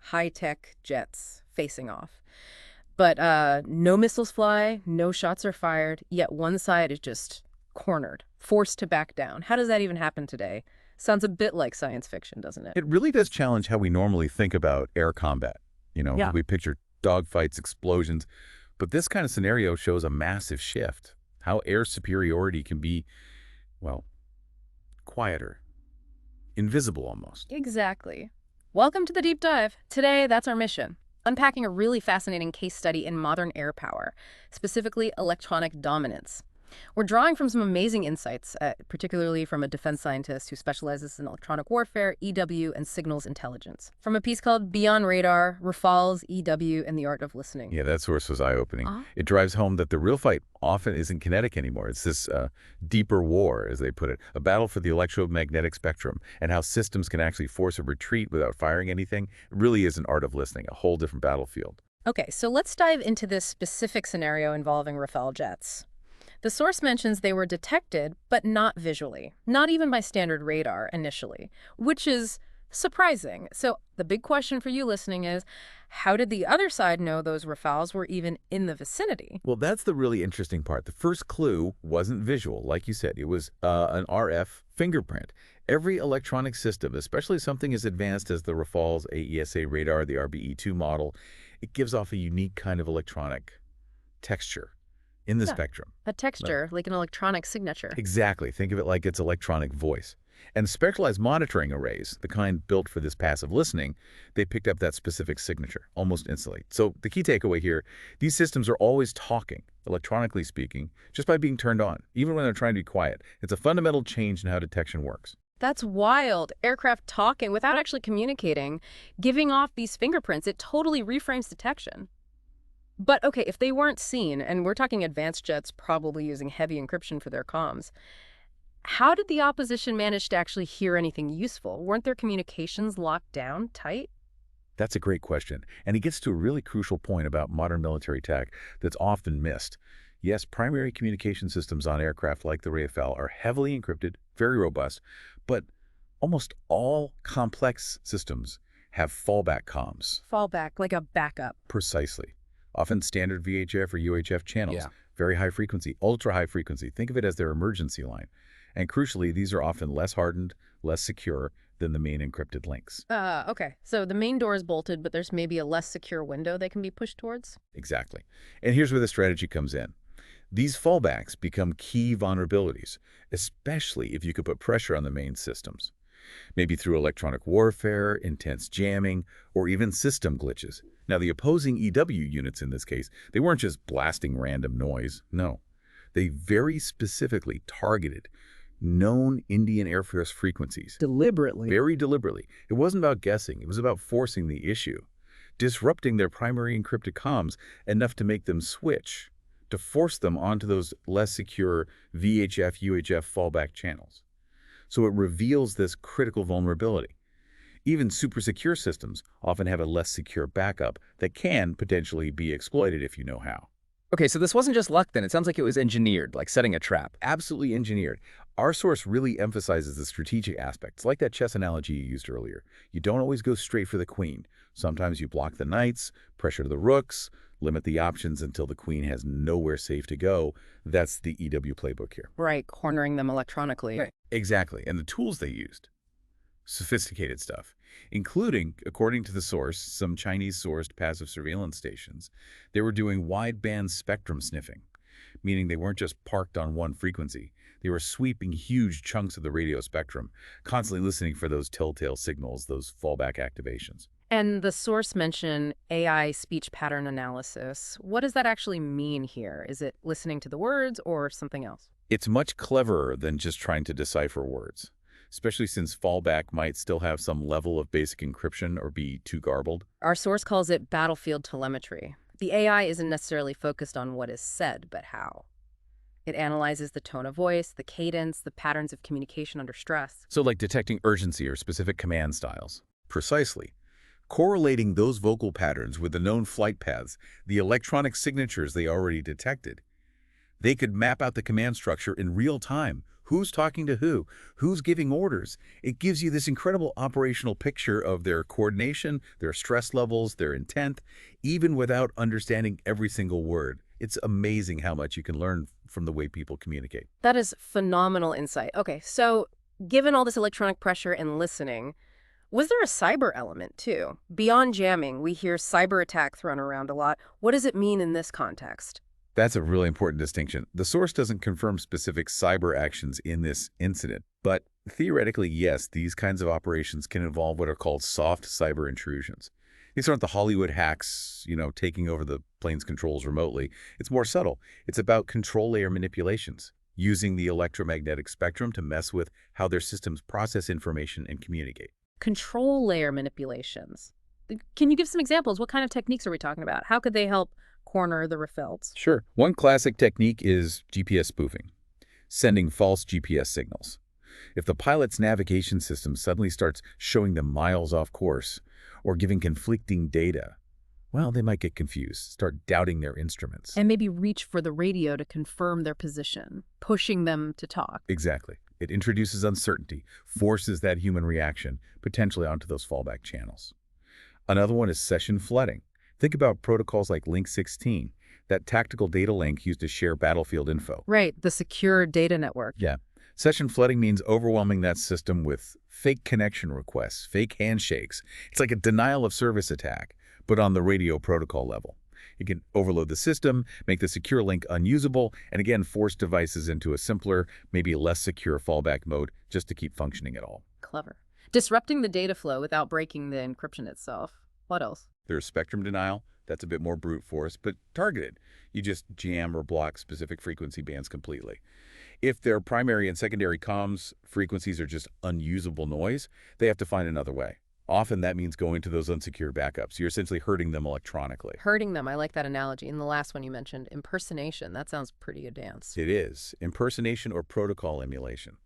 high-tech jets facing off. But no missiles fly, no shots are fired, yet one side is just cornered, forced to back down. How does that even happen today? Sounds a bit like science fiction, doesn't it? It really does challenge how we normally think about air combat. Yeah. We picture dogfights, explosions, but this kind of scenario shows a massive shift. How air superiority can be, well, quieter, invisible almost. Exactly. Welcome to the deep dive. Today, that's our mission. Unpacking a really fascinating case study in modern air power, specifically electronic dominance. We're drawing from some amazing insights, particularly from a defense scientist who specializes in electronic warfare, EW, and signals intelligence. From a piece called Beyond Radar, Rafales, EW, and the Art of Listening. Yeah, that source was eye-opening. It drives home that the real fight often isn't kinetic anymore. It's this deeper war, as they put it, a battle for the electromagnetic spectrum, and how systems can actually force a retreat without firing anything. It really is an art of listening, a whole different battlefield. Okay, so let's dive into this specific scenario involving Rafale jets. The source mentions they were detected, but not visually, not even by standard radar initially, which is surprising. So the big question for you listening is, how did the other side know those Rafales were even in the vicinity? Well, that's the really interesting part. The first clue wasn't visual, like you said. It was an RF fingerprint. Every electronic system, especially something as advanced as the Rafale's AESA radar, the RBE-2 model, it gives off a unique kind of electronic texture in the spectrum. A texture, like an electronic signature. Exactly. Think of it like its electronic voice. And specialized monitoring arrays, the kind built for this passive listening, they picked up that specific signature almost instantly. So the key takeaway here, these systems are always talking, electronically speaking, just by being turned on, even when they're trying to be quiet. It's a fundamental change in how detection works. That's wild. Aircraft talking without actually communicating, giving off these fingerprints, it totally reframes detection. But okay, if they weren't seen, and we're talking advanced jets probably using heavy encryption for their comms, how did the opposition manage to actually hear anything useful? Weren't their communications locked down tight? That's a great question, and it gets to a really crucial point about modern military tech that's often missed. Yes, primary communication systems on aircraft like the Rafale are heavily encrypted, very robust, but almost all complex systems have fallback comms. Fallback, like a backup. Precisely. Often standard VHF or UHF channels. Yeah. Very high frequency, ultra high frequency. Think of it as their emergency line. And crucially, these are often less hardened, less secure than the main encrypted links. Okay. So the main door is bolted, but there's maybe a less secure window they can be pushed towards? Exactly. And here's where the strategy comes in. These fallbacks become key vulnerabilities, especially if you could put pressure on the main systems. Maybe through electronic warfare, intense jamming, or even system glitches. Now, the opposing EW units in this case, they weren't just blasting random noise. No. They very specifically targeted known Indian Air Force frequencies. Deliberately. Very deliberately. It wasn't about guessing. It was about forcing the issue, disrupting their primary encrypted comms enough to make them switch, to force them onto those less secure VHF, UHF fallback channels. So it reveals this critical vulnerability. Even super secure systems often have a less secure backup that can potentially be exploited if you know how. Okay, so this wasn't just luck then. It sounds like it was engineered, like setting a trap. Absolutely engineered. Our source really emphasizes the strategic aspects, like that chess analogy you used earlier. You don't always go straight for the queen. Sometimes you block the knights, pressure the rooks, limit the options until the queen has nowhere safe to go. That's the EW playbook here. Right, cornering them electronically. Right. Exactly. And the tools they used. Sophisticated stuff, including, according to the source, some Chinese-sourced passive surveillance stations. They were doing wideband spectrum sniffing, meaning they weren't just parked on one frequency. They were sweeping huge chunks of the radio spectrum, constantly listening for those telltale signals, those fallback activations. And the source mentioned AI speech pattern analysis. What does that actually mean here? Is it listening to the words or something else? It's much cleverer than just trying to decipher words, especially since fallback might still have some level of basic encryption or be too garbled. Our source calls it battlefield telemetry. The AI isn't necessarily focused on what is said, but how. It analyzes the tone of voice, the cadence, the patterns of communication under stress. So like detecting urgency or specific command styles. Precisely. Correlating those vocal patterns with the known flight paths, the electronic signatures they already detected. They could map out the command structure in real time. who's talking to who's giving orders. It gives you this incredible operational picture of their coordination, their stress levels, their intent, even without understanding every single word. It's amazing how much you can learn from the way people communicate. That is phenomenal insight. Okay, so given all this electronic pressure and listening, was there a cyber element too? Beyond jamming, we hear cyber attack thrown around a lot. What does it mean in this context? That's a really important distinction. The source doesn't confirm specific cyber actions in this incident, but theoretically, yes, these kinds of operations can involve what are called soft cyber intrusions. These aren't the Hollywood hacks, taking over the plane's controls remotely. It's more subtle. It's about control layer manipulations, using the electromagnetic spectrum to mess with how their systems process information and communicate. Control layer manipulations. Can you give some examples? What kind of techniques are we talking about? How could they help corner the Rafales? Sure. One classic technique is GPS spoofing, sending false GPS signals. If the pilot's navigation system suddenly starts showing them miles off course or giving conflicting data, well, they might get confused, start doubting their instruments. And maybe reach for the radio to confirm their position, pushing them to talk. Exactly. It introduces uncertainty, forces that human reaction, potentially onto those fallback channels. Another one is session flooding. Think about protocols like Link 16, that tactical data link used to share battlefield info. Right, the secure data network. Yeah. Session flooding means overwhelming that system with fake connection requests, fake handshakes. It's like a denial of service attack, but on the radio protocol level. It can overload the system, make the secure link unusable, and again, force devices into a simpler, maybe less secure fallback mode just to keep functioning at all. Clever. Disrupting the data flow without breaking the encryption itself. What else? There's spectrum denial. That's a bit more brute force, but targeted. You just jam or block specific frequency bands completely. If their primary and secondary comms frequencies are just unusable noise, they have to find another way. Often that means going to those unsecured backups. You're essentially hurting them electronically. Hurting them. I like that analogy. And the last one you mentioned, impersonation. That sounds pretty advanced. It is. Impersonation or protocol emulation.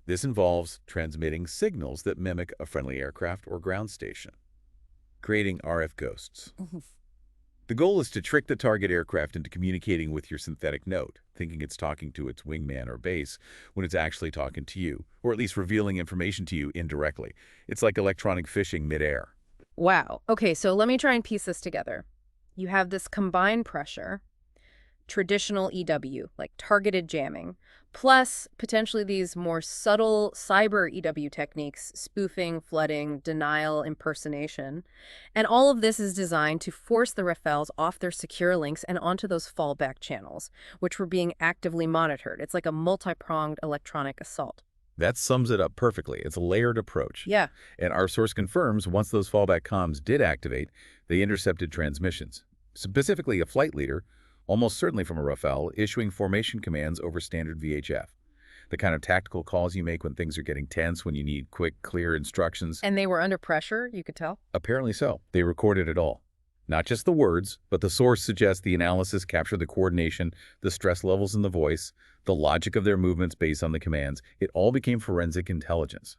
This involves transmitting signals that mimic a friendly aircraft or ground station, creating RF ghosts. The goal is to trick the target aircraft into communicating with your synthetic node, thinking it's talking to its wingman or base when it's actually talking to you, or at least revealing information to you indirectly. It's like electronic phishing midair. Wow. Okay, so let me try and piece this together. You have this combined pressure, traditional EW, like targeted jamming, plus potentially these more subtle cyber EW techniques, spoofing, flooding, denial, impersonation. And all of this is designed to force the Rafales off their secure links and onto those fallback channels, which were being actively monitored. It's like a multi-pronged electronic assault. That sums it up perfectly. It's a layered approach. Yeah. And our source confirms once those fallback comms did activate, they intercepted transmissions. Specifically, a flight leader, almost certainly from a Rafale, issuing formation commands over standard VHF. The kind of tactical calls you make when things are getting tense, when you need quick, clear instructions. And they were under pressure, you could tell? Apparently so. They recorded it all. Not just the words, but the source suggests the analysis captured the coordination, the stress levels in the voice, the logic of their movements based on the commands. It all became forensic intelligence.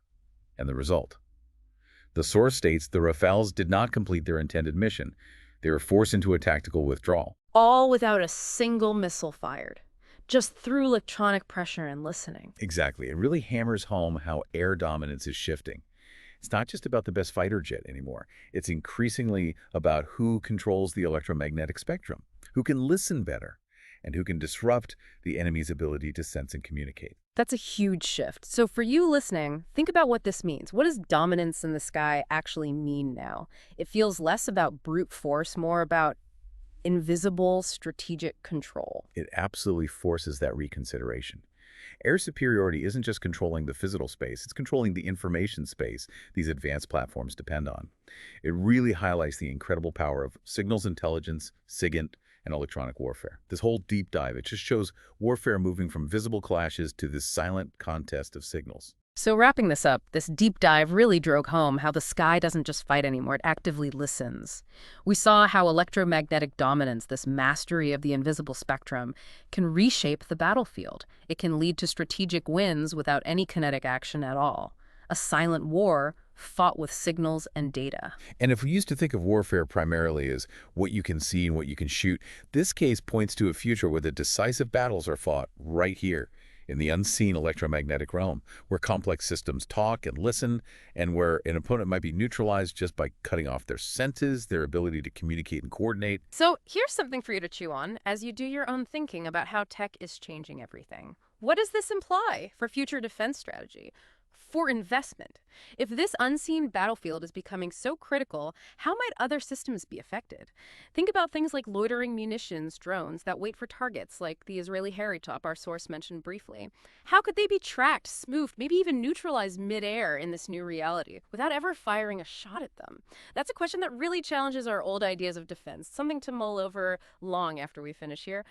And the result? The source states the Rafales did not complete their intended mission. They were forced into a tactical withdrawal. All without a single missile fired, just through electronic pressure and listening. Exactly. It really hammers home how air dominance is shifting. It's not just about the best fighter jet anymore. It's increasingly about who controls the electromagnetic spectrum, who can listen better, and who can disrupt the enemy's ability to sense and communicate. That's a huge shift. So for you listening, think about what this means. What does dominance in the sky actually mean now? It feels less about brute force, more about invisible strategic control. It absolutely forces that reconsideration. Air superiority isn't just controlling the physical space, it's controlling the information space these advanced platforms depend on. It really highlights the incredible power of signals intelligence, SIGINT, and electronic warfare. This whole deep dive, it just shows warfare moving from visible clashes to this silent contest of signals. So wrapping this up, this deep dive really drove home how the sky doesn't just fight anymore, it actively listens. We saw how electromagnetic dominance, this mastery of the invisible spectrum, can reshape the battlefield. It can lead to strategic wins without any kinetic action at all. A silent war fought with signals and data. And if we used to think of warfare primarily as what you can see and what you can shoot, this case points to a future where the decisive battles are fought right here, in the unseen electromagnetic realm, where complex systems talk and listen, and where an opponent might be neutralized just by cutting off their senses, their ability to communicate and coordinate. So here's something for you to chew on as you do your own thinking about how tech is changing everything. What does this imply for future defense strategy? For investment? If this unseen battlefield is becoming so critical, how might other systems be affected? Think about things like loitering munitions drones that wait for targets, like the Israeli Harry Top our source mentioned briefly. How could they be tracked, spoofed, maybe even neutralized midair in this new reality without ever firing a shot at them? That's a question that really challenges our old ideas of defense, something to mull over long after we finish here.